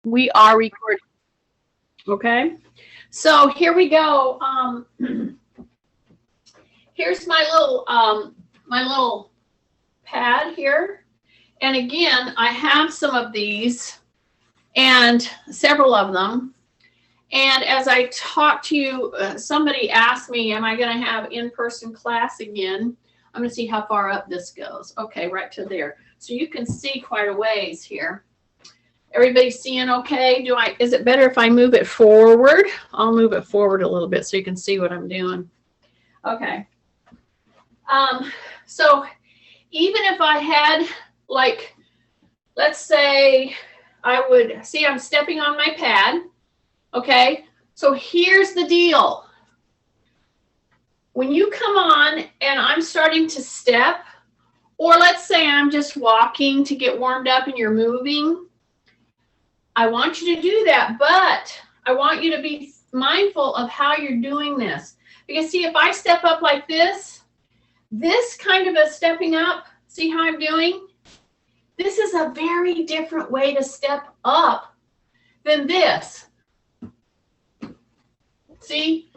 We are recording. Okay. So here we go. Here's my little pad here. And again, I have some of these and several of them. And as I talk to you, somebody asked me, am I going to have in-person class again? I'm going to see how far up this goes. Okay, right to there. So you can see quite a ways here. Everybody seeing okay? Is it better if I move it forward? I'll move it forward a little bit so you can see what I'm doing. Okay. So even if I had, like, let's say I would, see I'm stepping on my pad. Okay. So here's the deal. When you come on and I'm starting to step, or let's say I'm just walking to get warmed up and you're moving, I want you to do that, but I want you to be mindful of how you're doing this. Because see, if I step up like this kind of a stepping up, see how I'm doing? This is a very different way to step up than this. See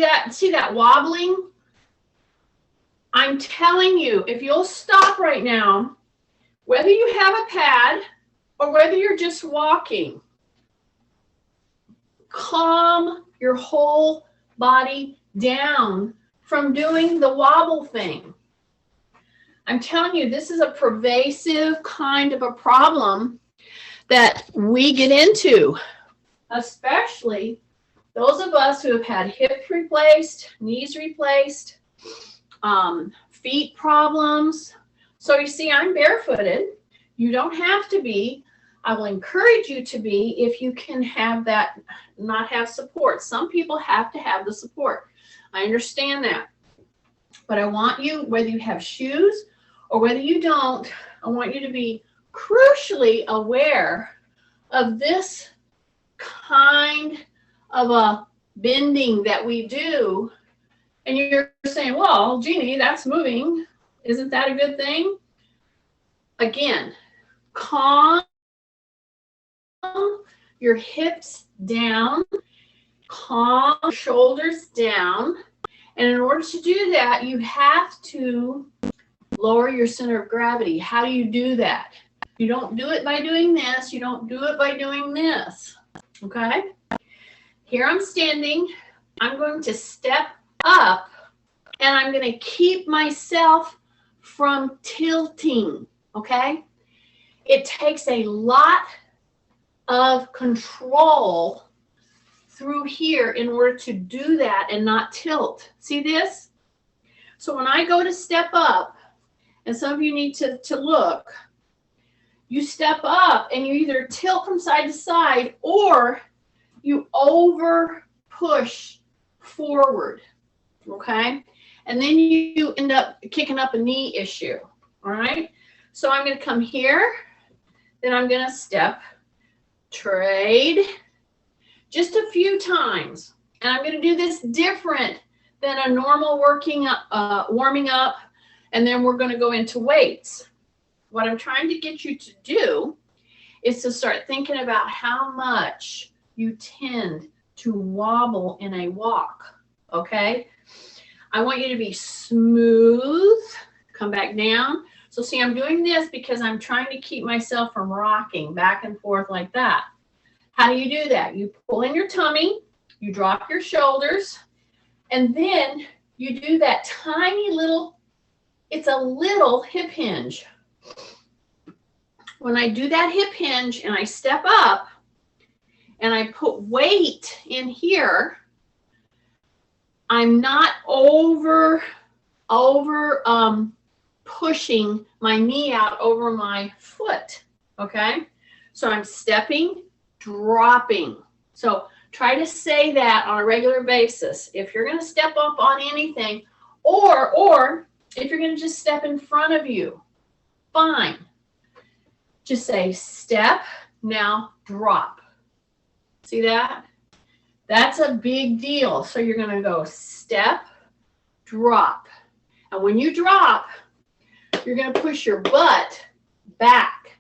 that wobbling? I'm telling you, if you'll stop right now, whether you have a pad or whether you're just walking, calm your whole body down from doing the wobble thing. I'm telling you, this is a pervasive kind of a problem that we get into, especially those of us who have had hips replaced, knees replaced, feet problems. So you see, I'm barefooted. You don't have to be. I will encourage you to be if you can have that, not have support. Some people have to have the support. I understand that. But I want you, whether you have shoes or whether you don't, I want you to be crucially aware of this kind of a bending that we do. And you're saying, well, Jeannie, that's moving. Isn't that a good thing? Again, calm your hips down, calm your shoulders down. And in order to do that, you have to lower your center of gravity. How do you do that? You don't do it by doing this. You don't do it by doing this. Okay? Here I'm standing. I'm going to step up, and I'm going to keep myself from tilting. Okay? It takes a lot of control through here in order to do that and not tilt. See this? So when I go to step up, and some of you need to look, you step up and you either tilt from side to side or you over push forward. Okay? And then you end up kicking up a knee issue. All right? So I'm going to come here, then I'm going to step, trade, just a few times. And I'm going to do this different than a normal warming up, and then we're going to go into weights. What I'm trying to get you to do is to start thinking about how much you tend to wobble in a walk, okay? I want you to be smooth, come back down. So see, I'm doing this because I'm trying to keep myself from rocking back and forth like that. How do you do that? You pull in your tummy, you drop your shoulders, and then you do that tiny little, it's a little hip hinge. When I do that hip hinge and I step up and I put weight in here, I'm not over pushing my knee out over my foot, okay? So I'm stepping, dropping. So try to say that on a regular basis. If you're going to step up on anything, or if you're going to just step in front of you, fine. Just say step, now drop. See that? That's a big deal. So you're going to go step, drop. And when you drop, you're going to push your butt back.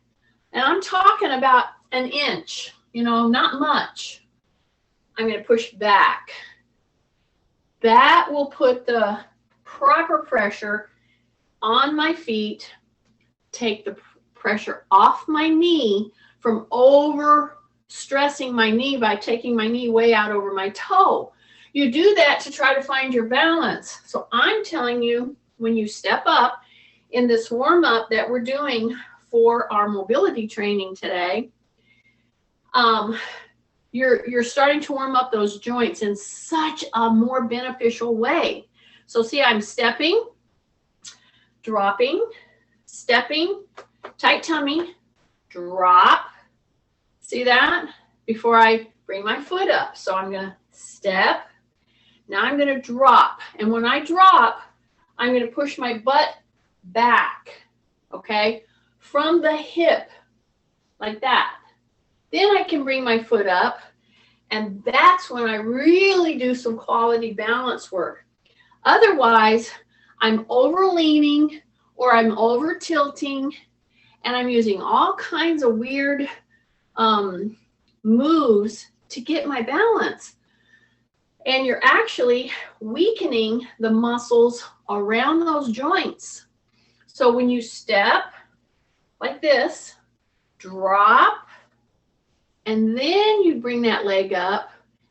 And I'm talking about an inch, you know, not much. I'm going to push back. That will put the proper pressure on my feet, take the pressure off my knee from over stressing my knee by taking my knee way out over my toe. You do that to try to find your balance. So I'm telling you, when you step up in this warm-up that we're doing for our mobility training today, you're starting to warm up those joints in such a more beneficial way. So see, I'm stepping, dropping, stepping, tight tummy, drop. See that? Before I bring my foot up. So I'm going to step. Now I'm going to drop. And when I drop, I'm going to push my butt back, okay, from the hip, like that. Then I can bring my foot up, and that's when I really do some quality balance work. Otherwise, I'm over leaning or I'm over tilting, and I'm using all kinds of weird moves to get my balance. And you're actually weakening the muscles around those joints. So when you step like this, drop, and then you bring that leg up,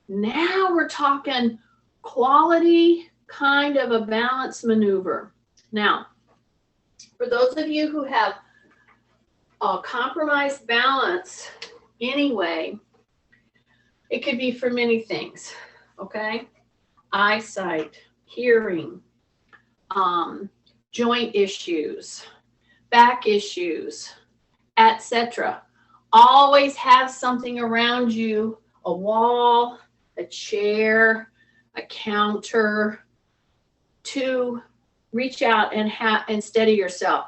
now we're talking quality kind of a balance maneuver. Now, for those of you who have a compromised balance anyway, it could be for many things, okay? Eyesight, hearing, joint issues, back issues, etc. Always have something around you, a wall, a chair, a counter, to reach out and steady yourself,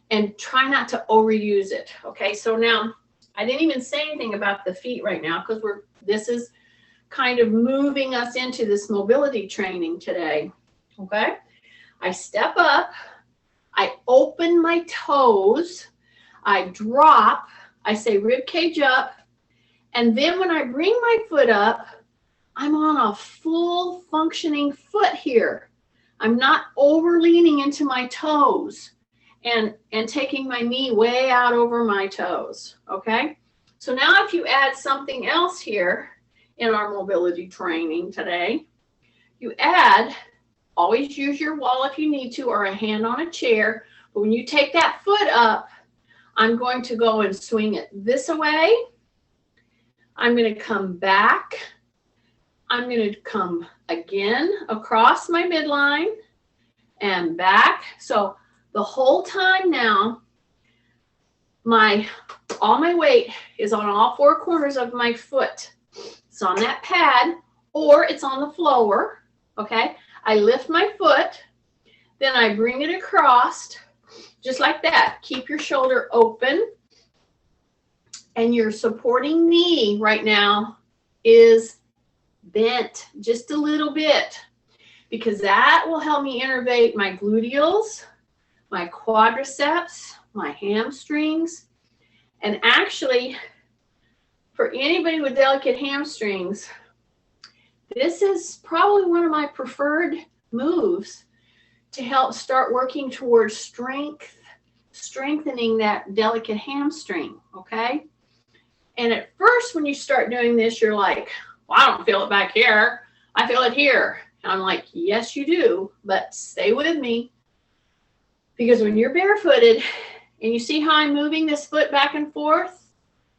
and try not to overuse it. Okay, so now I didn't even say anything about the feet right now because this is kind of moving us into this mobility training today. Okay, I step up, I open my toes, I drop, I say rib cage up, and then when I bring my foot up, I'm on a full functioning foot here. I'm not over leaning into my toes and taking my knee way out over my toes, okay? So now if you add something else here in our mobility training today, you add, always use your wall if you need to, or a hand on a chair, but when you take that foot up, I'm going to go and swing it this way. I'm going to come back. I'm going to come again across my midline and back. So the whole time now, all my weight is on all four corners of my foot. It's on that pad or it's on the floor, okay? I lift my foot, then I bring it across just like that. Keep your shoulder open, and your supporting knee right now is bent just a little bit, because that will help me innervate my gluteals, my quadriceps, my hamstrings. And actually, for anybody with delicate hamstrings, this is probably one of my preferred moves to help start working towards strengthening that delicate hamstring, okay? And at first, when you start doing this, you're like, well, I don't feel it back here. I feel it here. And I'm like, yes, you do, but stay with me. Because when you're barefooted and you see how I'm moving this foot back and forth,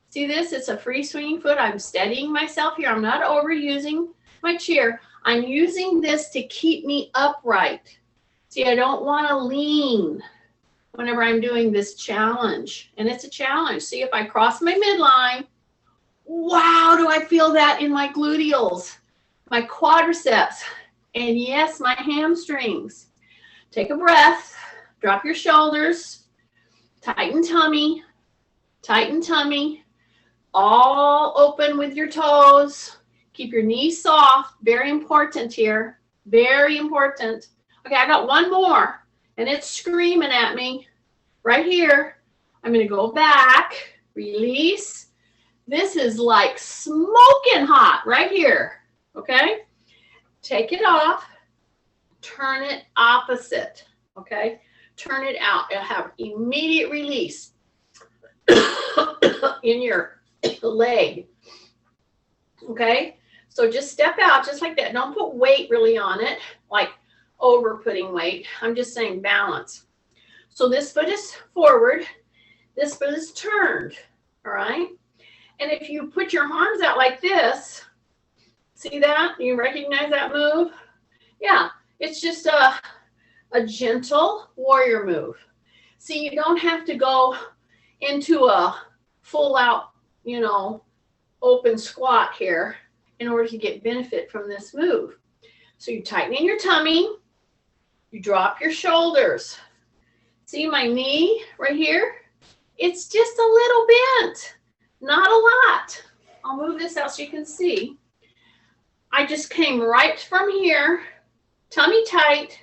see this? It's a free swinging foot. I'm steadying myself here. I'm not overusing my chair. I'm using this to keep me upright. See, I don't want to lean whenever I'm doing this challenge. And it's a challenge. See, if I cross my midline, wow, do I feel that in my gluteals, my quadriceps, and yes, my hamstrings. Take a breath, drop your shoulders, tighten tummy, all open with your toes. Keep your knees soft, very important here, very important. Okay, I got one more, and it's screaming at me right here. I'm going to go back, release, This is like smoking hot right here, okay? Take it off, turn it opposite, okay? Turn it out. It'll have immediate release in your leg, okay? So just step out just like that. Don't put weight really on it, like over putting weight. I'm just saying balance. So this foot is forward, this foot is turned, all right? And if you put your arms out like this, see that? You recognize that move? Yeah, it's just a gentle warrior move. See, you don't have to go into a full out, you know, open squat here in order to get benefit from this move. So you tighten in your tummy, you drop your shoulders. See my knee right here? It's just a little bent, not a lot. I'll move this out so you can see. I just came right from here, tummy tight.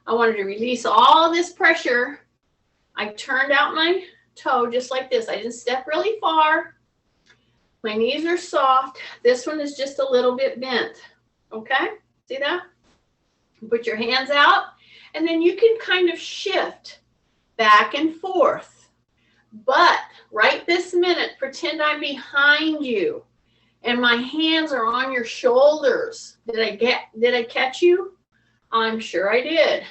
I wanted to release all this pressure. I turned out my toe just like this. I didn't step really far. My knees are soft. This one is just a little bit bent. Okay? See that? Put your hands out, and then you can kind of shift back and forth. But right this minute, pretend I'm behind you and my hands are on your shoulders. Did I catch you? I'm sure I did.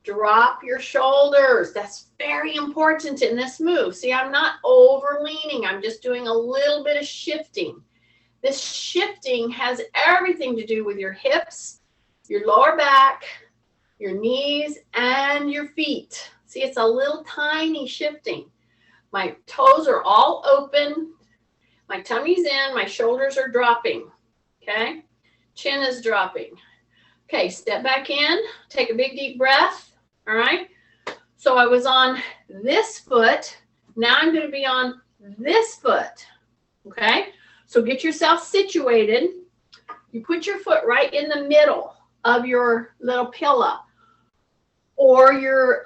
Drop your shoulders. That's very important in this move. See, I'm not over leaning. I'm just doing a little bit of shifting. This shifting has everything to do with your hips, your lower back, your knees, and your feet. See, it's a little tiny shifting. My toes are all open. My tummy's in. My shoulders are dropping. Okay? Chin is dropping. Okay, step back in. Take a big deep breath. All right? So I was on this foot. Now I'm going to be on this foot. Okay? So get yourself situated. You put your foot right in the middle of your little pillow or your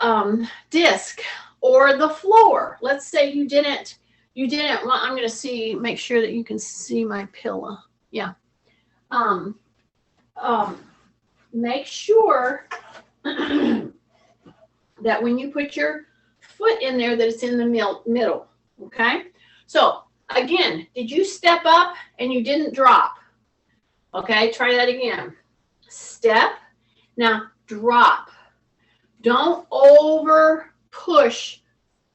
disc or the floor. Let's say you didn't, I'm going to make sure that you can see my pillow. Yeah. Make sure that when you put your foot in there that it's in the middle. Okay? So again, did you step up and you didn't drop? Okay, try that again. Step, now drop. Don't over push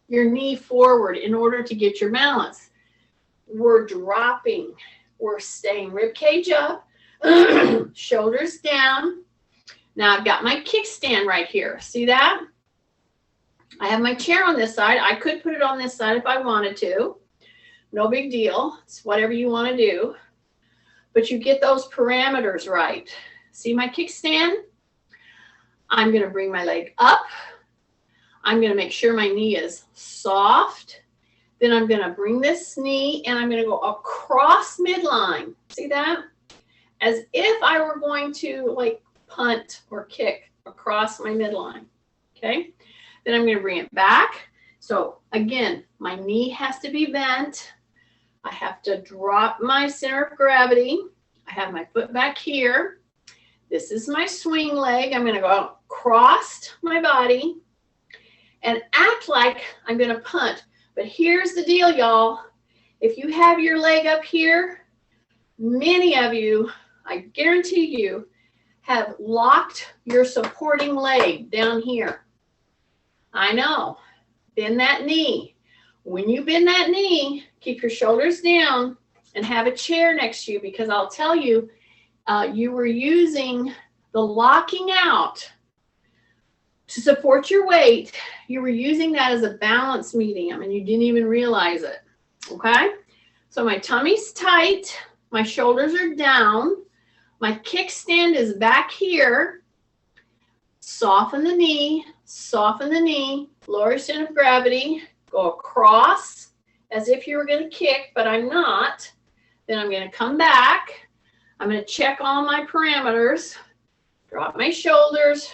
your knee forward in order to get your balance. We're dropping. We're staying rib cage up, shoulders down. Now I've got my kickstand right here. See that? I have my chair on this side. I could put it on this side if I wanted to. No big deal. It's whatever you want to do. But you get those parameters right. See my kickstand? I'm going to bring my leg up. I'm going to make sure my knee is soft. Then I'm going to bring this knee and I'm going to go across midline. See that? As if I were going to like punt or kick across my midline. Okay? Then I'm going to bring it back. So again, my knee has to be bent. I have to drop my center of gravity. I have my foot back here. This is my swing leg. I'm going to go across my body and act like I'm going to punt. But here's the deal, y'all. If you have your leg up here, many of you, I guarantee you, have locked your supporting leg down here. I know. Bend that knee. When you bend that knee, keep your shoulders down and have a chair next to you, because I'll tell you, you were using the locking out to support your weight. You were using that as a balance medium and you didn't even realize it. Okay? So my tummy's tight. My shoulders are down. My kickstand is back here. Soften the knee. Soften the knee. Lower your center of gravity. Go across as if you were going to kick, but I'm not. Then I'm going to come back. I'm going to check all my parameters. Drop my shoulders.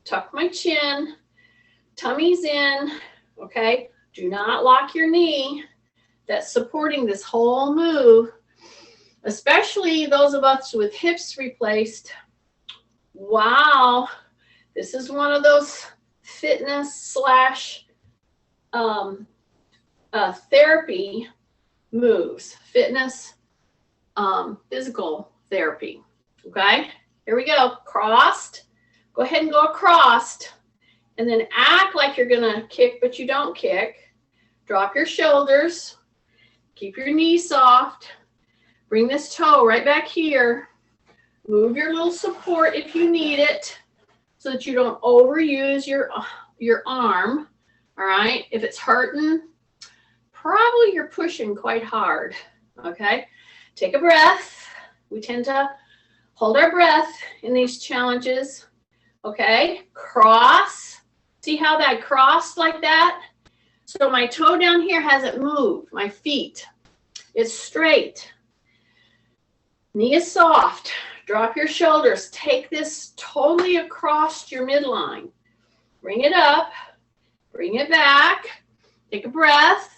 Tuck my chin. Tummy's in. Okay? Do not lock your knee. that's supporting this whole move, especially those of us with hips replaced. Wow, this is one of those fitness slash therapy moves, fitness, physical therapy. Okay, here we go. Crossed. Go ahead and go across, and then act like you're gonna kick, but you don't kick. Drop your shoulders. Keep your knees soft. Bring this toe right back here. Move your little support if you need it, so that you don't overuse your arm. All right. If it's hurting, probably you're pushing quite hard. Okay. Take a breath. We tend to hold our breath in these challenges. Okay. Cross. See how that crossed like that? So my toe down here hasn't moved. My feet. It's straight. Knee is soft. Drop your shoulders. Take this totally across your midline. Bring it up. Bring it back. Take a breath.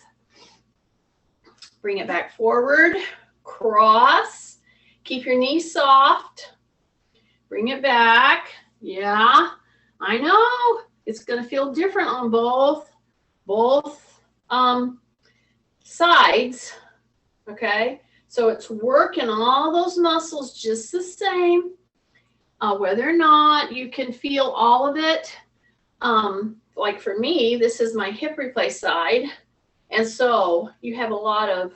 Bring it back forward. Cross. Keep your knees soft. Bring it back. Yeah, I know. It's going to feel different on both sides. Okay. So it's working all those muscles just the same, whether or not you can feel all of it. Like for me, this is my hip replaced side. And so you have a lot of,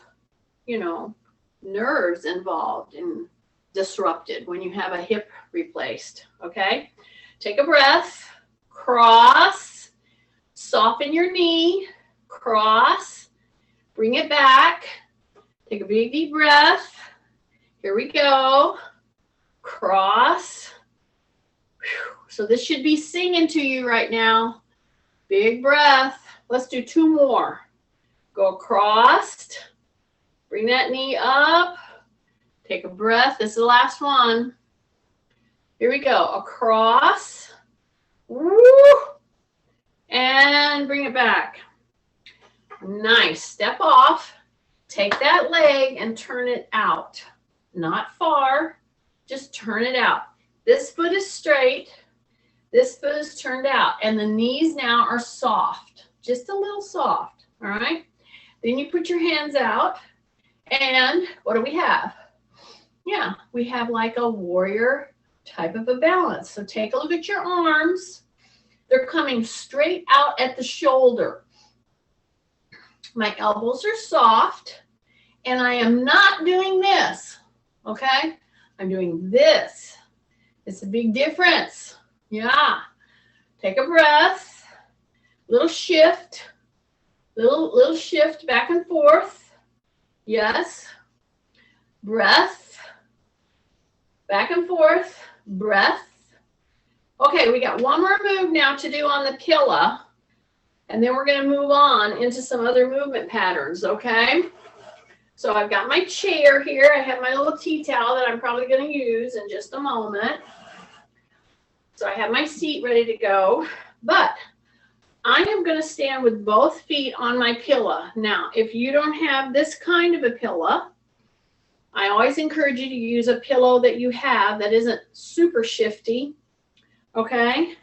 nerves involved and disrupted when you have a hip replaced. Okay. Take a breath, cross, soften your knee, cross, bring it back. Take a big deep breath. Here we go. Cross. Whew. So this should be singing to you right now. Big breath. Let's do 2 more. Go across. Bring that knee up. Take a breath. This is the last one. Here we go. Across. Woo. And bring it back. Nice. Step off. Take that leg and turn it out. Not far, just turn it out. This foot is straight. This foot is turned out. And the knees now are soft, just a little soft. All right. Then you put your hands out. And what do we have? Yeah, we have like a warrior type of a balance. So take a look at your arms. They're coming straight out at the shoulder. My elbows are soft, and I am not doing this, okay? I'm doing this. It's a big difference. Yeah. Take a breath. Little shift. Little shift back and forth. Yes. Breath. Back and forth. Breath. Okay, we got one more move now to do on the pillow. And then we're going to move on into some other movement patterns, okay? So I've got my chair here. I have my little tea towel that I'm probably going to use in just a moment. So I have my seat ready to go. But I am going to stand with both feet on my pillow. Now, if you don't have this kind of a pillow, I always encourage you to use a pillow that you have that isn't super shifty, okay?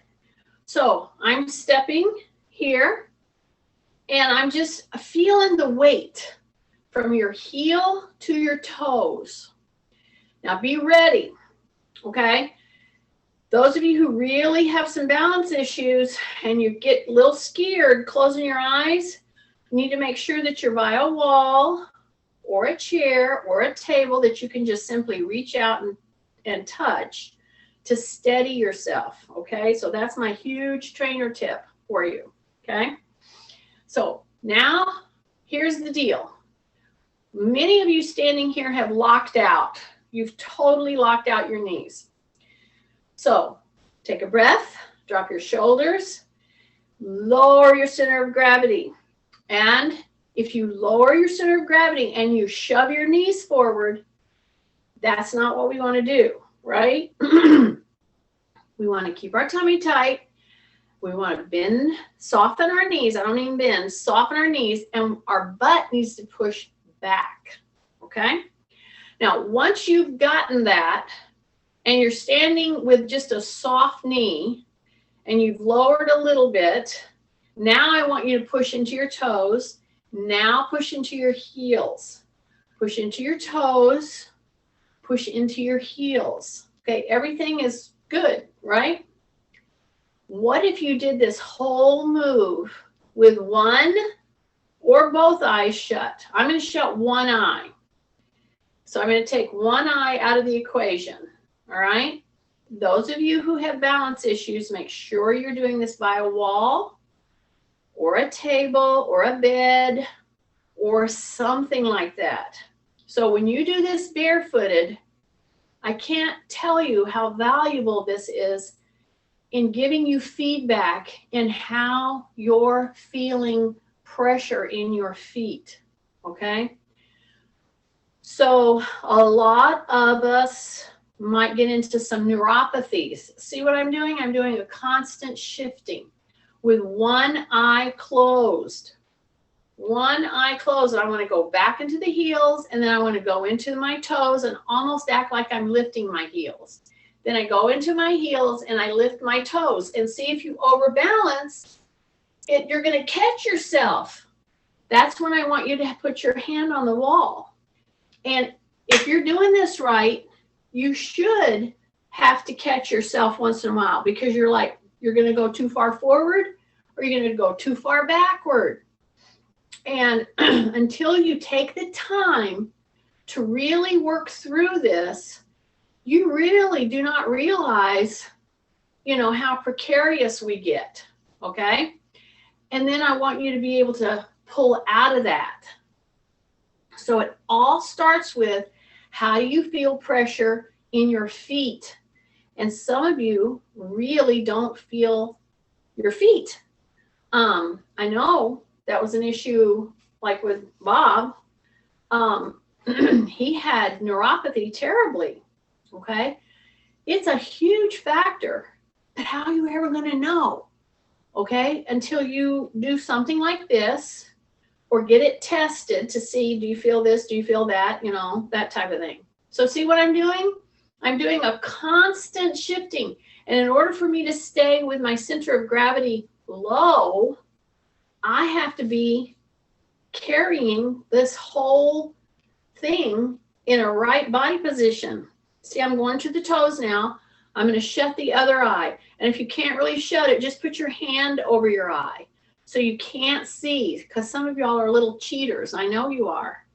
So I'm stepping here, and I'm just feeling the weight from your heel to your toes. Now be ready, okay? Those of you who really have some balance issues and you get a little scared closing your eyes, you need to make sure that you're by a wall or a chair or a table that you can just simply reach out and touch to steady yourself, okay? So that's my huge trainer tip for you. Okay, so now here's the deal. Many of you standing here have locked out. You've totally locked out your knees. So take a breath, drop your shoulders, lower your center of gravity. And if you lower your center of gravity and you shove your knees forward, that's not what we want to do, right? We want to keep our tummy tight. We want to bend, soften our knees. I don't mean bend, soften our knees, and our butt needs to push back. Okay? Now, once you've gotten that, and you're standing with just a soft knee, and you've lowered a little bit, now I want you to push into your toes. Now push into your heels. Push into your toes. Push into your heels. Okay, everything is good, right? What if you did this whole move with one or both eyes shut? I'm going to shut one eye. So I'm going to take one eye out of the equation, all right? Those of you who have balance issues, make sure you're doing this by a wall or a table or a bed or something like that. So when you do this barefooted, I can't tell you how valuable this is in giving you feedback in how you're feeling pressure in your feet, okay? So a lot of us might get into some neuropathies. See what I'm doing? I'm doing a constant shifting with one eye closed. One eye closed. I want to go back into the heels, and then I want to go into my toes and almost act like I'm lifting my heels. Then I go into my heels and I lift my toes. And see, if you overbalance, you're going to catch yourself. That's when I want you to put your hand on the wall. And if you're doing this right, you should have to catch yourself once in a while, because you're like, you're going to go too far forward or you're going to go too far backward. And until you take the time to really work through this, you really do not realize, you know, how precarious we get, okay? And then I want you to be able to pull out of that. So it all starts with, how do you feel pressure in your feet? And some of you really don't feel your feet. I know that was an issue, like with Bob. He had neuropathy terribly, okay? It's a huge factor, but how are you ever going to know, okay, until you do something like this or get it tested to see, do you feel this, do you feel that, you know, that type of thing. So see what I'm doing? I'm doing a constant shifting. And in order for me to stay with my center of gravity low, I have to be carrying this whole thing in a right body position. See, I'm going to the toes now. I'm going to shut the other eye. And if you can't really shut it, just put your hand over your eye so you can't see, because some of y'all are little cheaters. I know you are.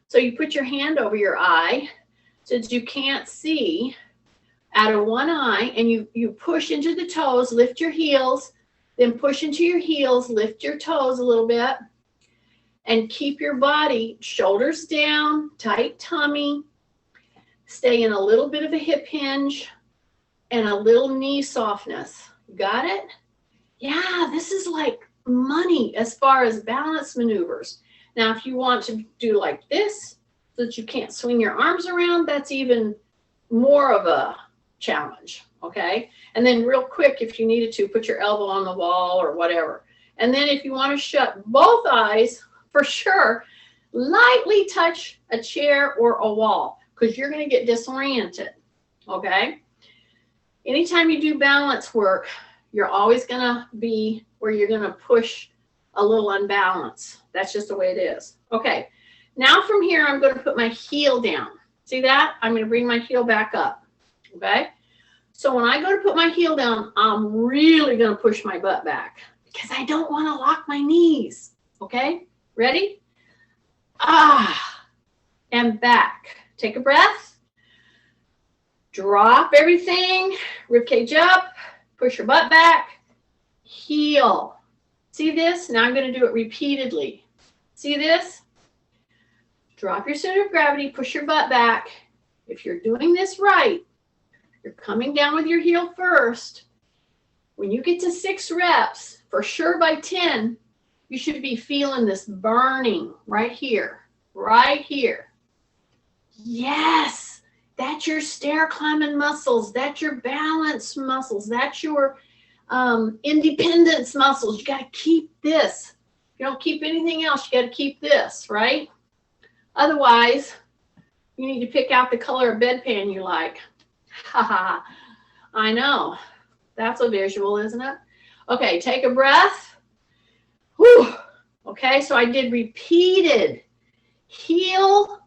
So you put your hand over your eye so that you can't see out of one eye, and you push into the toes, lift your heels, then push into your heels, lift your toes a little bit, and keep your body shoulders down, tight tummy, stay in a little bit of a hip hinge and a little knee softness. Got it? Yeah, this is like money as far as balance maneuvers. Now, if you want to do like this so that you can't swing your arms around, that's even more of a challenge, okay? And then real quick, if you needed to, put your elbow on the wall or whatever. And then if you want to shut both eyes, for sure, lightly touch a chair or a wall, because you're going to get disoriented, okay? Anytime you do balance work, you're always going to be where you're going to push a little unbalance. That's just the way it is. Okay, now from here, I'm going to put my heel down. See that? I'm going to bring my heel back up, okay? So when I go to put my heel down, I'm really going to push my butt back because I don't want to lock my knees, okay? Ready? And back. Take a breath. Drop everything. Ribcage up. Push your butt back. Heel. See this? Now I'm going to do it repeatedly. See this? Drop your center of gravity. Push your butt back. If you're doing this right, you're coming down with your heel first. When you get to 6 reps, for sure by 10, you should be feeling this burning right here, right here. Yes, that's your stair climbing muscles. That's your balance muscles. That's your independence muscles. You got to keep this. If you don't keep anything else, you got to keep this, right? Otherwise, you need to pick out the color of bedpan you like. Haha, I know. That's a visual, isn't it? Okay, take a breath. Whew. Okay, so I did repeated heel,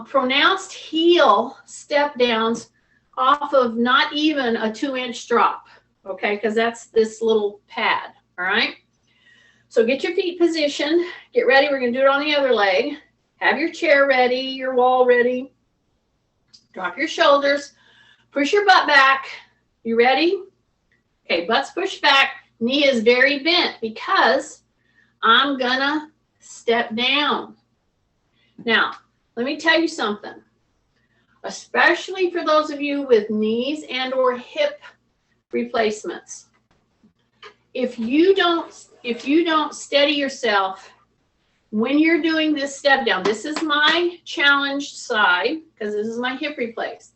pronounced heel step downs off of not even a 2-inch drop, okay, because that's this little pad, all right? So get your feet positioned, get ready, we're gonna do it on the other leg. Have your chair ready, your wall ready. Drop your shoulders, push your butt back. You ready? Okay, butt's pushed back, knee is very bent because I'm gonna step down. Now, let me tell you something, especially for those of you with knees and or hip replacements. If you don't steady yourself when you're doing this step down, this is my challenged side because this is my hip replace.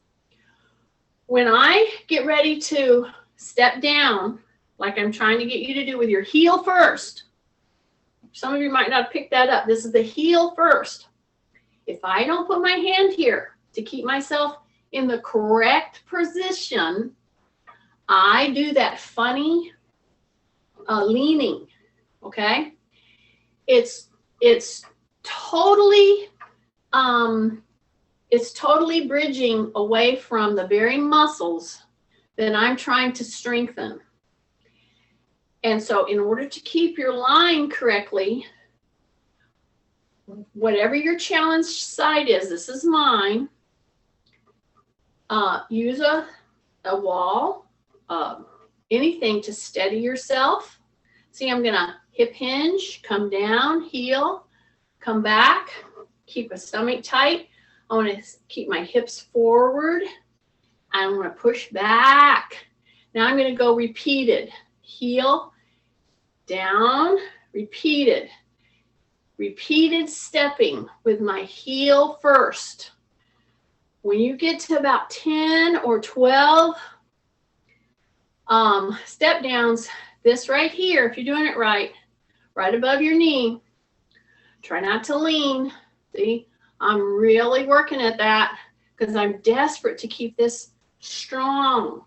When I get ready to step down, like I'm trying to get you to do with your heel first, some of you might not pick that up. This is the heel first. If I don't put my hand here to keep myself in the correct position, I do that funny leaning, okay? It's totally bridging away from the very muscles that I'm trying to strengthen. And so in order to keep your line correctly, whatever your challenged side is, this is mine, use a wall, anything to steady yourself. See, I'm gonna hip hinge, come down, heel, come back, keep a stomach tight. I wanna keep my hips forward. I'm gonna push back. Now I'm gonna go repeated, heel, down, repeated stepping with my heel first. When you get to about 10 or 12 step downs, this right here, if you're doing it right above your knee, try not to lean. See, I'm really working at that because I'm desperate to keep this strong.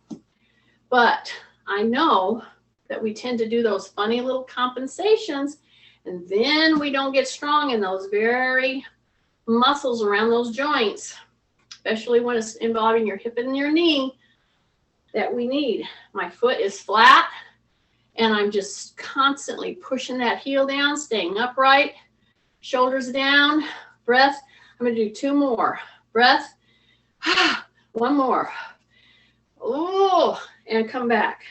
But I know that we tend to do those funny little compensations, and then we don't get strong in those very muscles around those joints, especially when it's involving your hip and your knee that we need. My foot is flat, and I'm just constantly pushing that heel down, staying upright, shoulders down, breath. I'm gonna do 2 more. Breath, 1 more. Oh, and come back.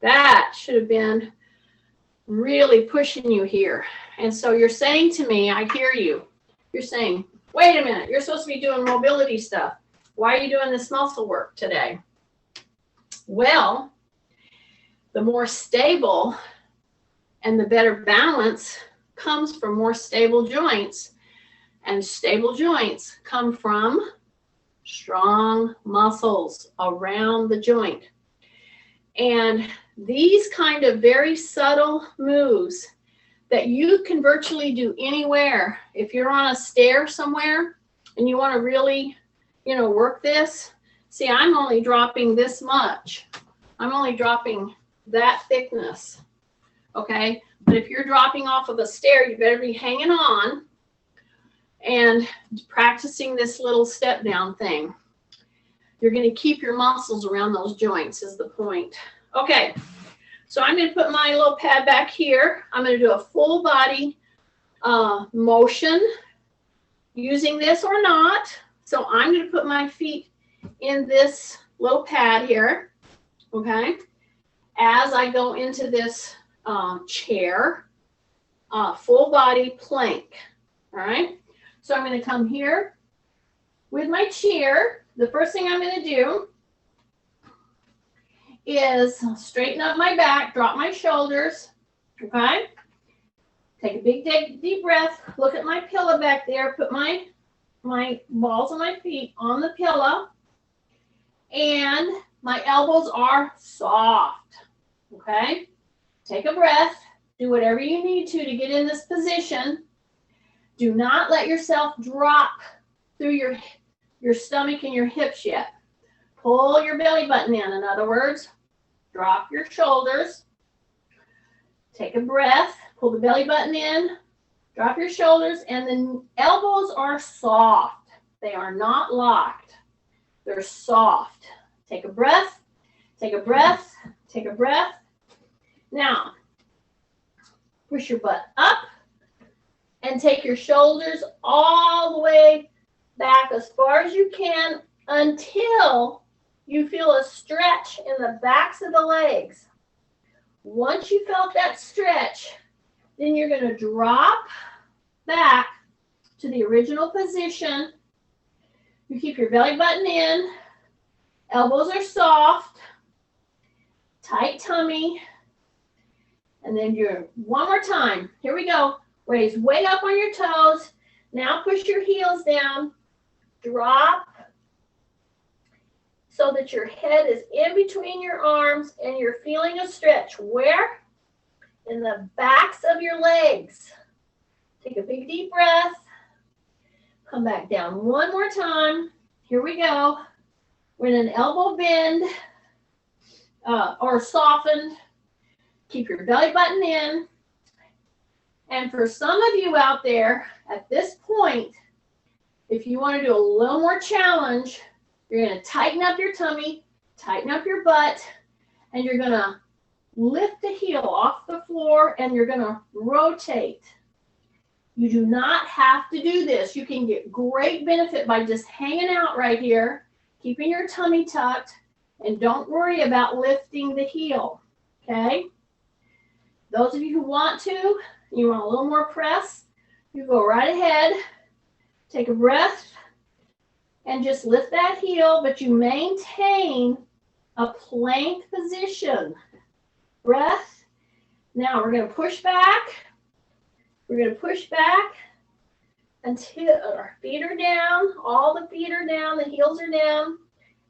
That should have been really pushing you here. And so you're saying to me, I hear you. You're saying, wait a minute, you're supposed to be doing mobility stuff. Why are you doing this muscle work today? Well, the more stable and the better balance comes from more stable joints. And stable joints come from strong muscles around the joint. And these kind of very subtle moves that you can virtually do anywhere. If you're on a stair somewhere and you want to really, work this, see, I'm only dropping this much. I'm only dropping that thickness, okay? But if you're dropping off of a stair, you better be hanging on and practicing this little step down thing. You're going to keep your muscles around those joints is the point. Okay, so I'm going to put my little pad back here. I'm going to do a full body motion using this or not. So I'm going to put my feet in this little pad here, okay, as I go into this chair, full body plank, all right? So I'm going to come here with my chair. The first thing I'm going to do is straighten up my back, drop my shoulders, okay? Take a big deep breath, look at my pillow back there, put my balls of my feet on the pillow, and My elbows are soft. Okay? Take a breath. Do whatever you need to get in this position. Do not let yourself drop through your stomach and your hips yet. Pull your belly button in other words. Drop your shoulders. Take a breath. Pull the belly button in. Drop your shoulders. And the elbows are soft. They are not locked. They're soft. Take a breath. Take a breath. Take a breath. Now, push your butt up and take your shoulders all the way back as far as you can until you feel a stretch in the backs of the legs. Once you felt that stretch, then you're going to drop back to the original position. You keep your belly button in, elbows are soft, tight tummy, and then you're, one more time, here we go. Raise way up on your toes. Now push your heels down. Drop so that your head is in between your arms and you're feeling a stretch. Where? In the backs of your legs. Take a big deep breath. Come back down one more time. Here we go. We're in an elbow bend or softened. Keep your belly button in. And for some of you out there, at this point, if you want to do a little more challenge, you're going to tighten up your tummy, tighten up your butt, and you're going to lift the heel off the floor and you're going to rotate. You do not have to do this. You can get great benefit by just hanging out right here, keeping your tummy tucked, and don't worry about lifting the heel, okay? Those of you who want to, you want a little more press, you go right ahead, take a breath, and just lift that heel, but you maintain a plank position. Breath. Now we're going to push back. We're going to push back until our feet are down, all the feet are down, the heels are down,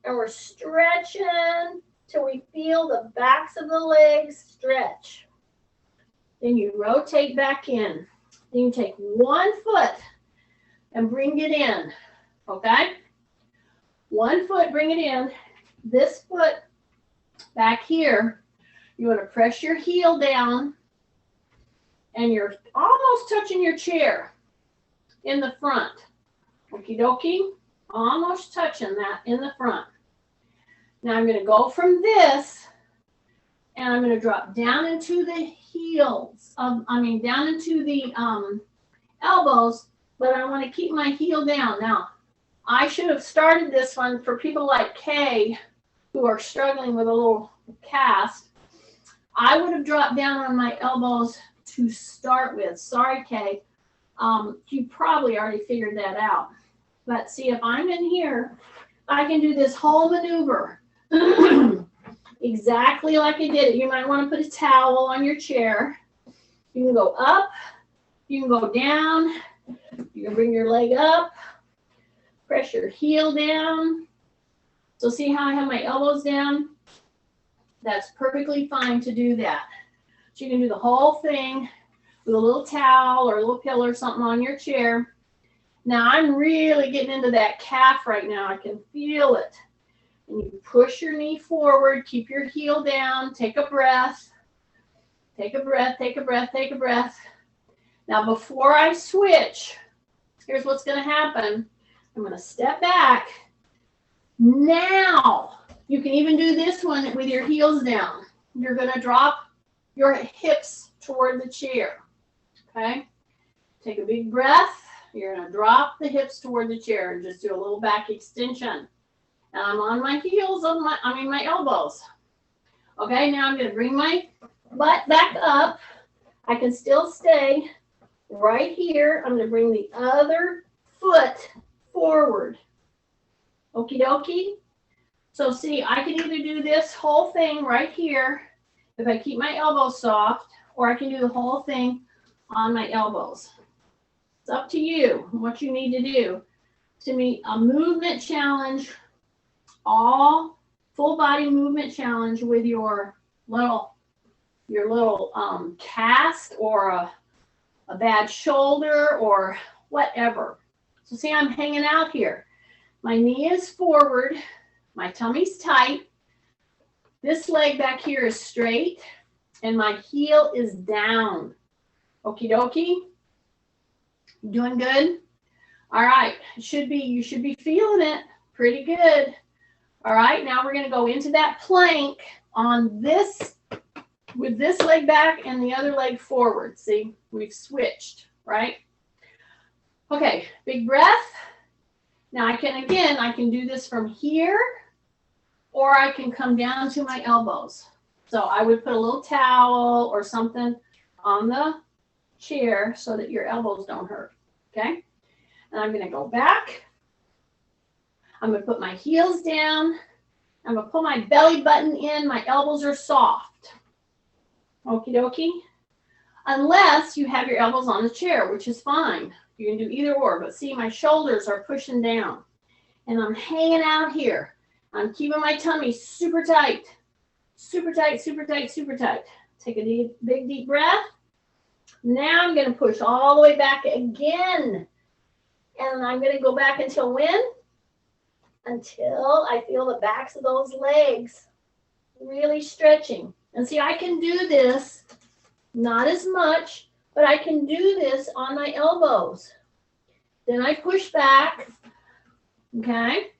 and we're stretching till we feel the backs of the legs stretch. Then you rotate back in. Then you take one foot and bring it in, okay? One foot, bring it in. This foot back here, you want to press your heel down and you're almost touching your chair in the front. Okie dokie, almost touching that in the front. Now I'm going to go from this and I'm going to drop down into the heels, down into the elbows, but I want to keep my heel down. Now, I should have started this one for people like Kay who are struggling with a little cast. I would have dropped down on my elbows to start with. Sorry, Kay. You probably already figured that out. But see, if I'm in here, I can do this whole maneuver exactly like I did it. You might want to put a towel on your chair. You can go up. You can go down. You can bring your leg up. Press your heel down. So see how I have my elbows down? That's perfectly fine to do that. So you can do the whole thing with a little towel or a little pillow or something on your chair. Now I'm really getting into that calf right now. I can feel it. And you push your knee forward, keep your heel down, take a breath. Take a breath, take a breath, take a breath. Now before I switch, here's what's going to happen. I'm going to step back. Now, you can even do this one with your heels down. You're going to drop your hips toward the chair. Okay? Take a big breath. You're going to drop the hips toward the chair and just do a little back extension. And I'm on my heels, my elbows. Okay, now I'm going to bring my butt back up. I can still stay right here. I'm going to bring the other foot forward. Okie dokie. So see, I can either do this whole thing right here if I keep my elbows soft, or I can do the whole thing on my elbows. It's up to you what you need to do. To me, a movement challenge, all full body movement challenge with your little cast or a bad shoulder or whatever. So see, I'm hanging out here. My knee is forward. My tummy's tight. This leg back here is straight. And my heel is down. Okie dokie. Doing good? All right. You should be feeling it pretty good. All right. Now we're going to go into that plank on this, with this leg back and the other leg forward. See, we've switched, right? Okay. Big breath. Now I can do this from here, or I can come down to my elbows. So I would put a little towel or something on the chair so that your elbows don't hurt, okay? And I'm going to go back. I'm going to put my heels down. I'm going to pull my belly button in. My elbows are soft. Okie dokie. Unless you have your elbows on the chair, which is fine. You can do either or. But see, my shoulders are pushing down. And I'm hanging out here. I'm keeping my tummy super tight. Super tight, super tight, super tight. Take a big, deep breath. Now I'm going to push all the way back again. And I'm going to go back until when? Until I feel the backs of those legs really stretching. And see, I can do this, not as much, but I can do this on my elbows. Then I push back, okay?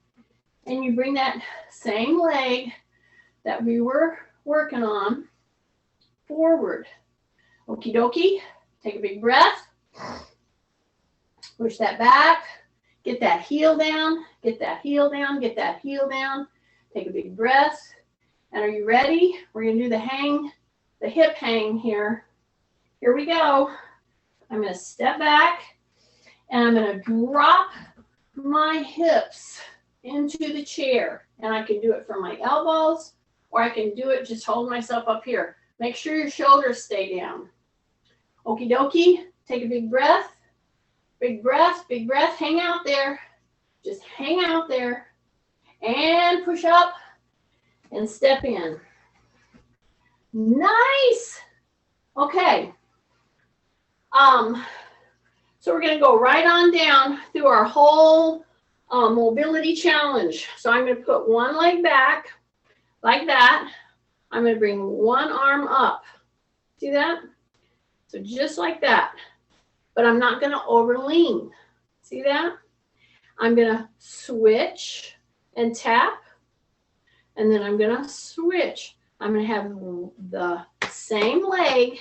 And you bring that same leg that we were working on forward. Okie dokie. Take a big breath. Push that back. Get that heel down. Get that heel down. Get that heel down. Take a big breath. And are you ready? We're going to do the hip hang here. Here we go. I'm going to step back and I'm going to drop my hips into the chair. And I can do it from my elbows, or I can do it just holding myself up here. Make sure your shoulders stay down. Okie dokie. Take a big breath. Big breath, big breath. Hang out there. Just hang out there. And push up and step in. Nice. Okay. So we're going to go right on down through our whole mobility challenge. So I'm going to put one leg back like that. I'm going to bring one arm up. See that? So just like that. But I'm not going to overlean. See that? I'm going to switch and tap. And then I'm going to switch. I'm going to have the same leg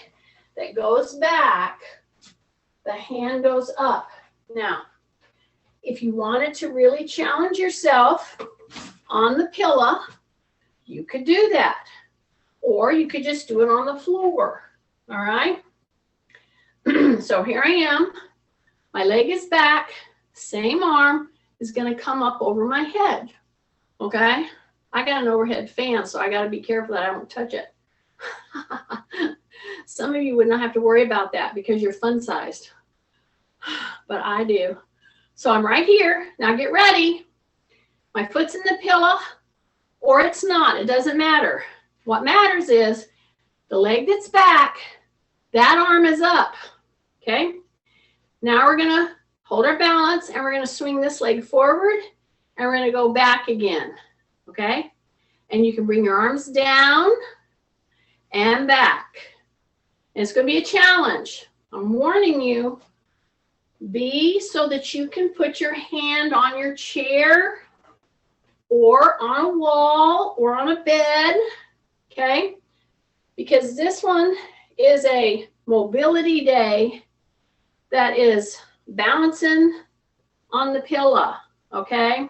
that goes back. The hand goes up. Now, if you wanted to really challenge yourself on the pillow, you could do that. Or you could just do it on the floor. All right? So here I am. My leg is back. Same arm is going to come up over my head. Okay? I got an overhead fan, so I got to be careful that I don't touch it. Some of you would not have to worry about that because you're fun-sized. But I do. So I'm right here. Now get ready. My foot's in the pillow, or it's not. It doesn't matter. What matters is the leg that's back, that arm is up. Okay? Now we're going to hold our balance, and we're going to swing this leg forward, and we're going to go back again. Okay? And you can bring your arms down and back. And it's going to be a challenge. I'm warning you. Be so that you can put your hand on your chair or on a wall or on a bed. Okay? Because this one is a mobility day that is balancing on the pillow. Okay?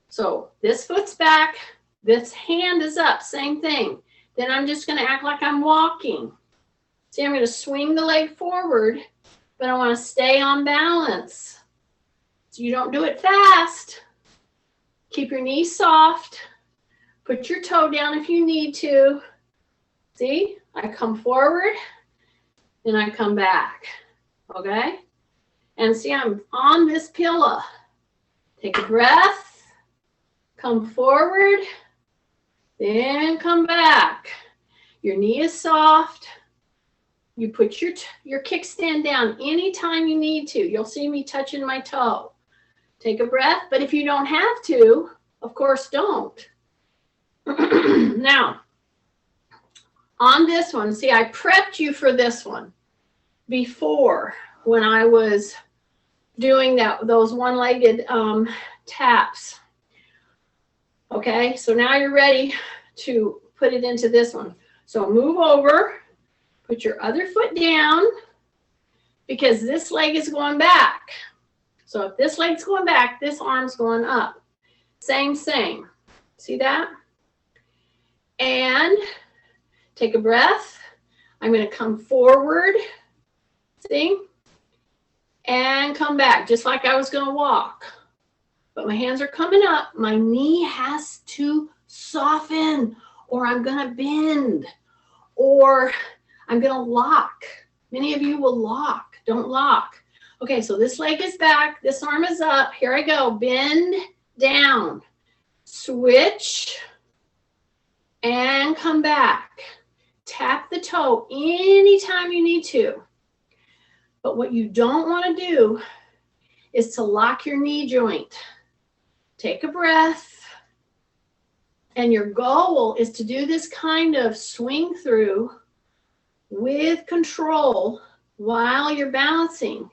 So this foot's back. This hand is up. Same thing. Then I'm just going to act like I'm walking. See, I'm going to swing the leg forward, but I want to stay on balance. So you don't do it fast. Keep your knees soft. Put your toe down if you need to. See, I come forward, then I come back. Okay? And see, I'm on this pillow. Take a breath. Come forward. Then come back. Your knee is soft. You put your kickstand down anytime you need to. You'll see me touching my toe. Take a breath, but if you don't have to, of course, don't. Now, on this one, see, I prepped you for this one before when I was doing those one-legged taps. Okay, so now you're ready to put it into this one. So move over, put your other foot down, because this leg is going back. So if this leg's going back, this arm's going up. Same. See that? And take a breath. I'm going to come forward. See? And come back, just like I was going to walk. But my hands are coming up. My knee has to soften, or I'm going to bend, or I'm going to lock. Many of you will lock. Don't lock. Okay, so this leg is back. This arm is up. Here I go. Bend down. Switch. And come back. Tap the toe anytime you need to. But what you don't want to do is to lock your knee joint. Take a breath. And your goal is to do this kind of swing through with control while you're balancing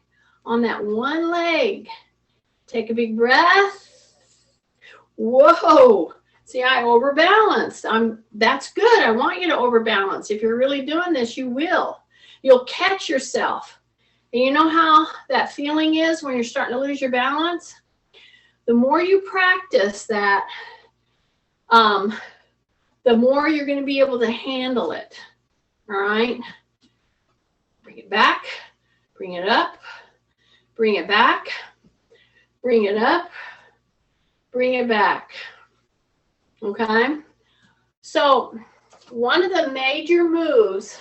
on that one leg. Take a big breath. Whoa. See, I overbalanced. That's good. I want you to overbalance. If you're really doing this, you will. You'll catch yourself. And you know how that feeling is when you're starting to lose your balance? The more you practice that, the more you're going to be able to handle it. All right? Bring it back. Bring it up. Bring it back. Bring it up. Bring it back. Okay? So one of the major moves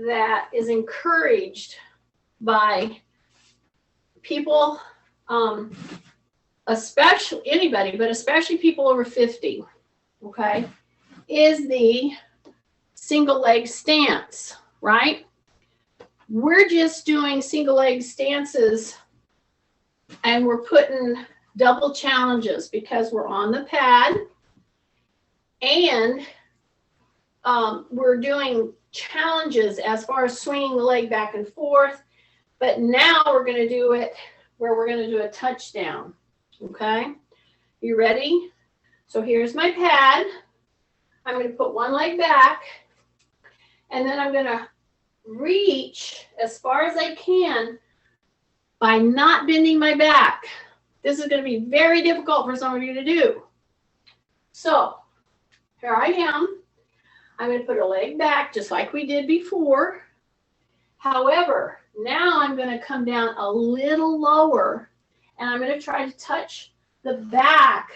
that is encouraged by people, especially anybody, but especially people over 50, okay, is the single leg stance, right? We're just doing single leg stances and we're putting double challenges because we're on the pad and we're doing challenges as far as swinging the leg back and forth. But now we're going to do it where we're going to do a touchdown. Okay? You ready? So here's my pad. I'm going to put one leg back. And then I'm going to reach as far as I can by not bending my back. This is going to be very difficult for some of you to do. So here I am. I'm going to put a leg back just like we did before. However, now I'm going to come down a little lower and I'm going to try to touch the back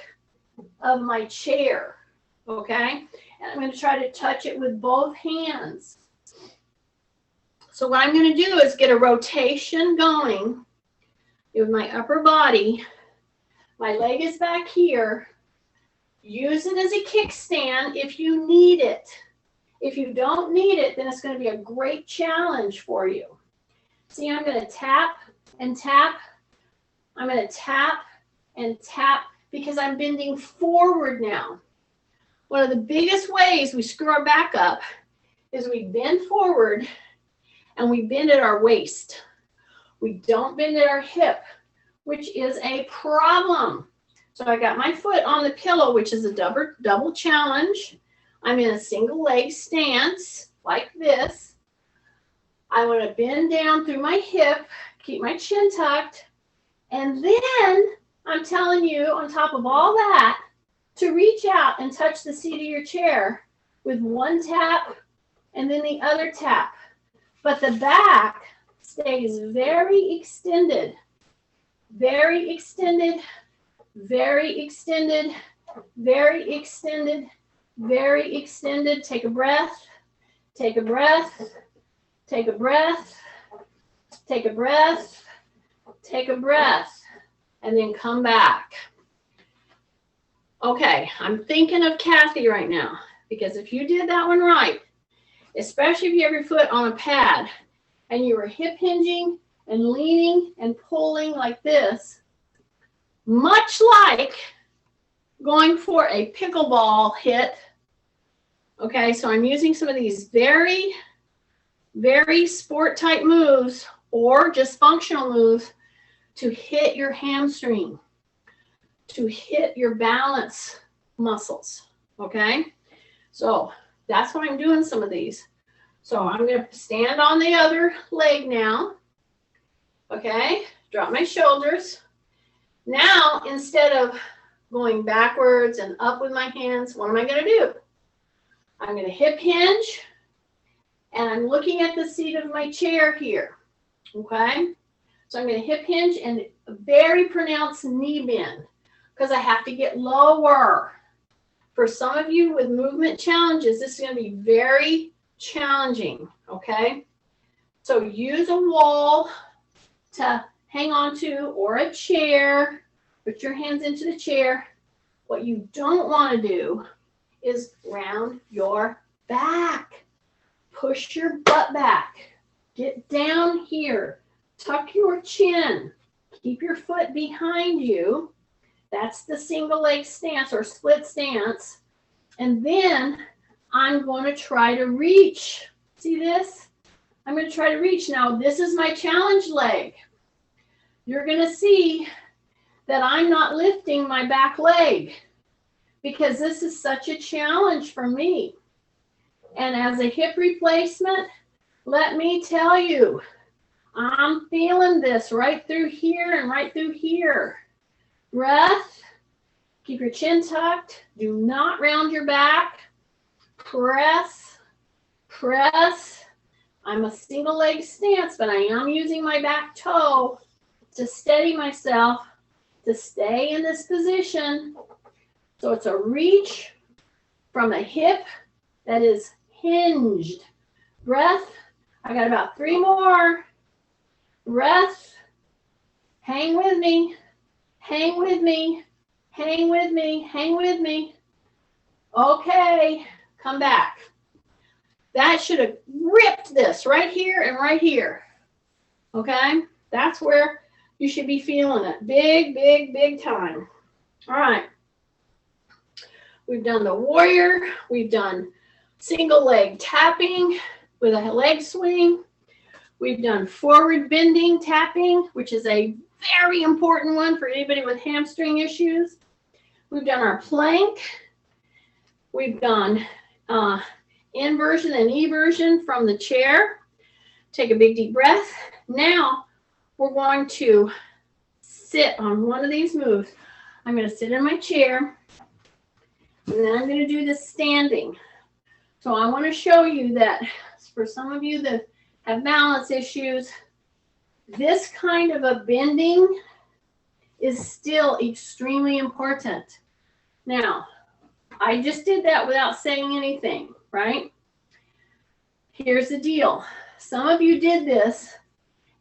of my chair, okay? And I'm going to try to touch it with both hands. So what I'm going to do is get a rotation going with my upper body. My leg is back here. Use it as a kickstand if you need it. If you don't need it, then it's going to be a great challenge for you. See, I'm going to tap and tap. I'm going to tap and tap because I'm bending forward now. One of the biggest ways we screw our back up is we bend forward and we bend at our waist. We don't bend at our hip, which is a problem. So I got my foot on the pillow, which is a double challenge. I'm in a single leg stance like this. I want to bend down through my hip, keep my chin tucked, and then I'm telling you on top of all that to reach out and touch the seat of your chair with one tap and then the other tap. But the back stays very extended, very extended, very extended, very extended, very extended. Take a breath, take a breath, take a breath, take a breath, take a breath, and then come back. Okay, I'm thinking of Kathy right now, because if you did that one right, especially if you have your foot on a pad and you were hip hinging and leaning and pulling like this, much like going for a pickleball hit. Okay, so I'm using some of these very, very sport type moves or just functional moves to hit your hamstring, to hit your balance muscles. Okay, so that's why I'm doing some of these. So I'm going to stand on the other leg now. Okay, drop my shoulders. Now, instead of going backwards and up with my hands, what am I going to do? I'm going to hip hinge, and I'm looking at the seat of my chair here. Okay, so I'm going to hip hinge and a very pronounced knee bend because I have to get lower. For some of you with movement challenges, this is going to be very challenging. Okay, so use a wall to hang on to or a chair. Put your hands into the chair. What you don't want to do is round your back. Push your butt back. Get down here. Tuck your chin. Keep your foot behind you. That's the single leg stance or split stance. And then I'm going to try to reach. See this? I'm going to try to reach. Now, this is my challenge leg. You're going to see that I'm not lifting my back leg because this is such a challenge for me. And as a hip replacement, let me tell you, I'm feeling this right through here and right through here. Breath. Keep your chin tucked. Do not round your back. Press. Press. I'm a single leg stance, but I am using my back toe to steady myself to stay in this position. So it's a reach from a hip that is hinged. Breath. I got about 3 more. Breath. Hang with me. Hang with me. Hang with me. Hang with me. Okay. Come back. That should have ripped this right here and right here. Okay? That's where you should be feeling it. Big, big, big time. All right. We've done the warrior. We've done single leg tapping with a leg swing. We've done forward bending tapping, which is a very important one for anybody with hamstring issues. We've done our plank. We've done inversion and eversion from the chair. Take a big deep breath. Now we're going to sit on one of these moves. I'm going to sit in my chair, and then I'm going to do this standing. So I want to show you that for some of you that have balance issues, this kind of a bending is still extremely important. Now, I just did that without saying anything, right? Here's the deal. Some of you did this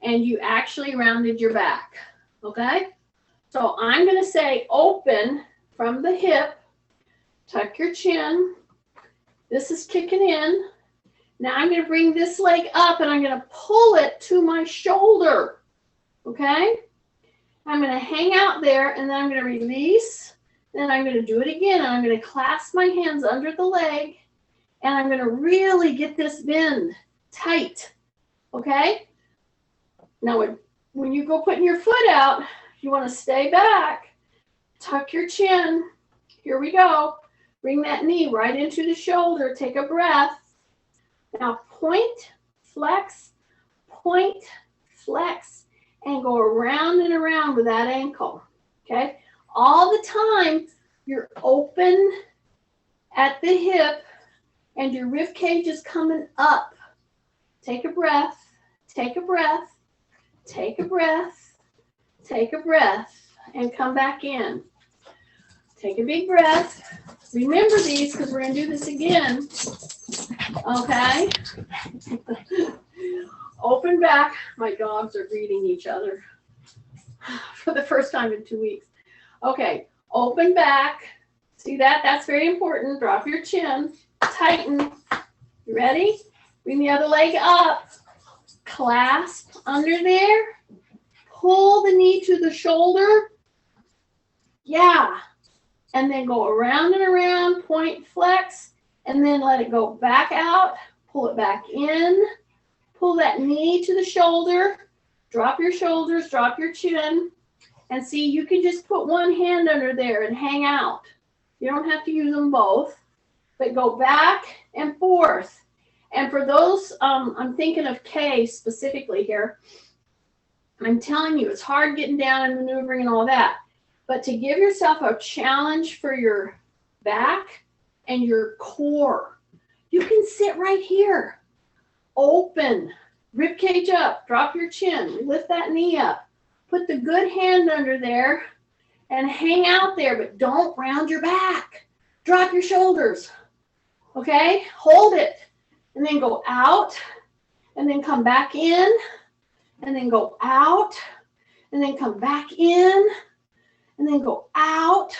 and you actually rounded your back, okay? So I'm going to say open from the hip, tuck your chin. This is kicking in. Now I'm going to bring this leg up and I'm going to pull it to my shoulder, okay? I'm going to hang out there and then I'm going to release. Then I'm going to do it again and I'm going to clasp my hands under the leg and I'm going to really get this bend tight, okay? Now when you go putting your foot out, you want to stay back, tuck your chin. Here we go. Bring that knee right into the shoulder. Take a breath. Now point, flex, and go around and around with that ankle, okay? All the time, you're open at the hip and your rib cage is coming up. Take a breath, take a breath, take a breath, take a breath, and come back in. Take a big breath. Remember these because we're going to do this again. Okay. Open back. My dogs are greeting each other for the first time in 2 weeks. Okay. Open back. See that? That's very important. Drop your chin. Tighten. You ready? Bring the other leg up. Clasp under there. Pull the knee to the shoulder. Yeah. And then go around and around. Point, flex. And then let it go back out. Pull it back in. Pull that knee to the shoulder. Drop your shoulders. Drop your chin. And see, you can just put one hand under there and hang out. You don't have to use them both, but go back and forth. And for those, I'm thinking of Kay specifically here. I'm telling you, it's hard getting down and maneuvering and all that. But to give yourself a challenge for your back and your core, you can sit right here. Open, rib cage up, drop your chin, lift that knee up. Put the good hand under there and hang out there, but don't round your back. Drop your shoulders, okay? Hold it, and then go out, and then come back in, and then go out, and then come back in, and then go out,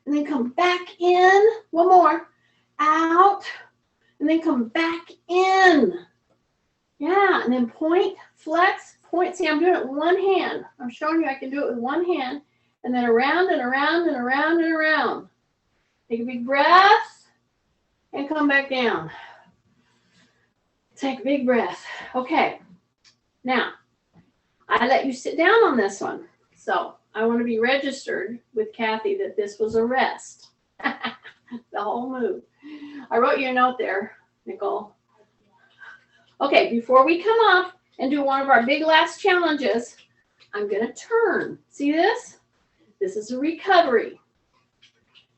and then come back in. One more. Out, and then come back in. Yeah, and then point, flex, point. See, I'm doing it with one hand. I'm showing you I can do it with one hand. And then around and around and around and around. Take a big breath and come back down. Take a big breath. Okay. Now, I let you sit down on this one. So I want to be registered with Kathy that this was a rest. The whole move. I wrote you a note there, Nicole. Okay, before we come up and do one of our big last challenges, I'm going to turn. See this? This is a recovery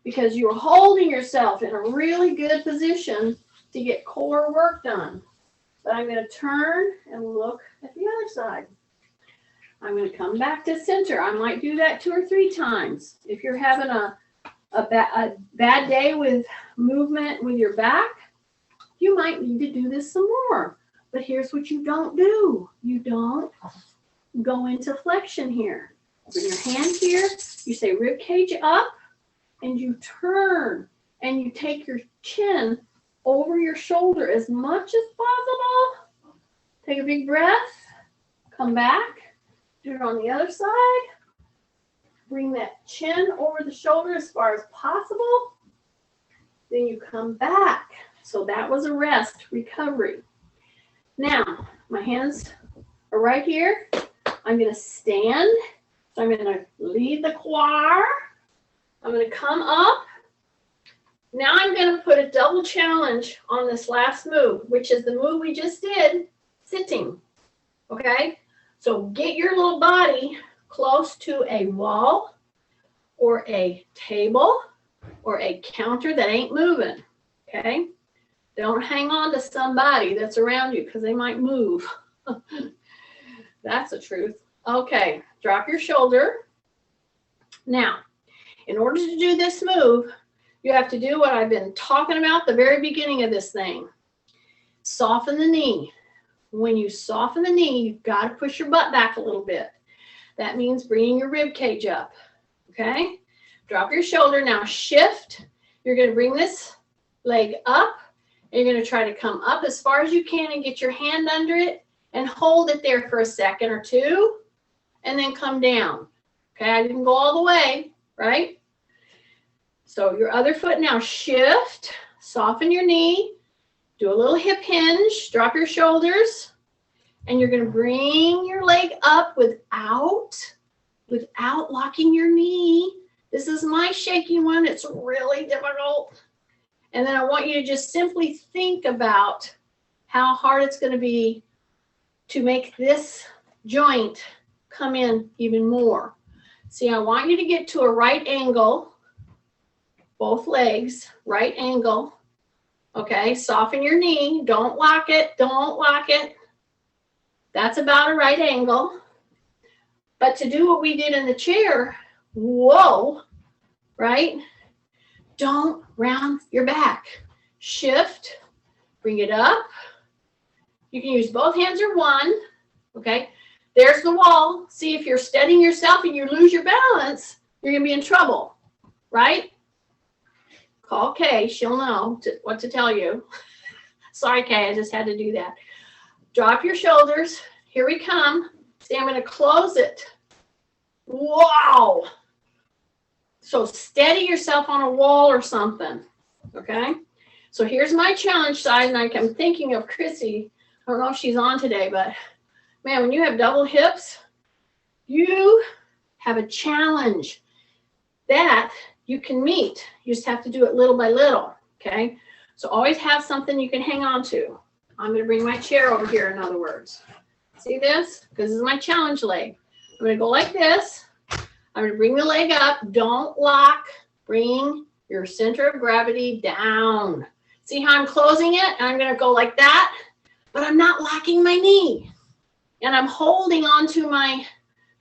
because you're holding yourself in a really good position to get core work done. But I'm going to turn and look at the other side. I'm going to come back to center. I might do that 2 or 3 times. If you're having a bad day with movement with your back, you might need to do this some more. But here's what you don't do. You don't go into flexion here. Bring your hand here. You say rib cage up, and you turn, and you take your chin over your shoulder as much as possible. Take a big breath. Come back. Do it on the other side. Bring that chin over the shoulder as far as possible. Then you come back. So that was a rest, recovery. Now, my hands are right here. I'm going to stand. So I'm going to lead the choir. I'm going to come up. Now I'm going to put a double challenge on this last move, which is the move we just did, sitting. Okay? So get your little body close to a wall or a table or a counter that ain't moving. Okay? Don't hang on to somebody that's around you because they might move. That's the truth. Okay, drop your shoulder. Now, in order to do this move, you have to do what I've been talking about at the very beginning of this thing. Soften the knee. When you soften the knee, you've got to push your butt back a little bit. That means bringing your rib cage up. Okay? Drop your shoulder. Now shift. You're going to bring this leg up. And you're going to try to come up as far as you can and get your hand under it and hold it there for a second or two and then come down. Okay, I didn't go all the way, right? So your other foot now, shift, soften your knee, do a little hip hinge, drop your shoulders, and you're going to bring your leg up without locking your knee. This is my shaky one. It's really difficult. And then I want you to just simply think about how hard it's going to be to make this joint come in even more. See, I want you to get to a right angle, both legs, right angle. Okay, soften your knee. Don't lock it. Don't lock it. That's about a right angle. But to do what we did in the chair, whoa, right? Don't round your back. Shift, bring it up. You can use both hands or one. Okay, there's the wall. See, if you're steadying yourself and you lose your balance, you're going to be in trouble, right? Call Kay. She'll know what to tell you. Sorry, Kay. I just had to do that. Drop your shoulders. Here we come. See, I'm going to close it. Wow. So steady yourself on a wall or something. Okay? So here's my challenge side, and I'm thinking of Chrissy. I don't know if she's on today, but man, when you have double hips, you have a challenge that you can meet. You just have to do it little by little, okay? So always have something you can hang on to. I'm going to bring my chair over here, in other words. See this? Because this is my challenge leg. I'm going to go like this. I'm going to bring the leg up. Don't lock. Bring your center of gravity down. See how I'm closing it? And I'm going to go like that, but I'm not locking my knee. And I'm holding on to my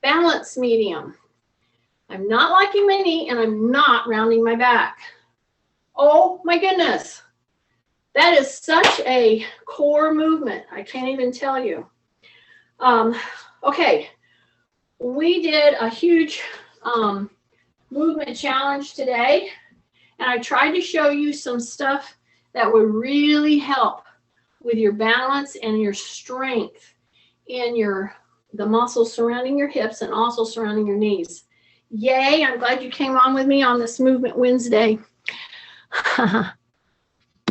balance medium. I'm not locking my knee, and I'm not rounding my back. Oh my goodness. That is such a core movement. I can't even tell you. Okay. We did a huge movement challenge today, and I tried to show you some stuff that would really help with your balance and your strength in the muscles surrounding your hips and also surrounding your knees. Yay, I'm glad you came on with me on this Movement Wednesday.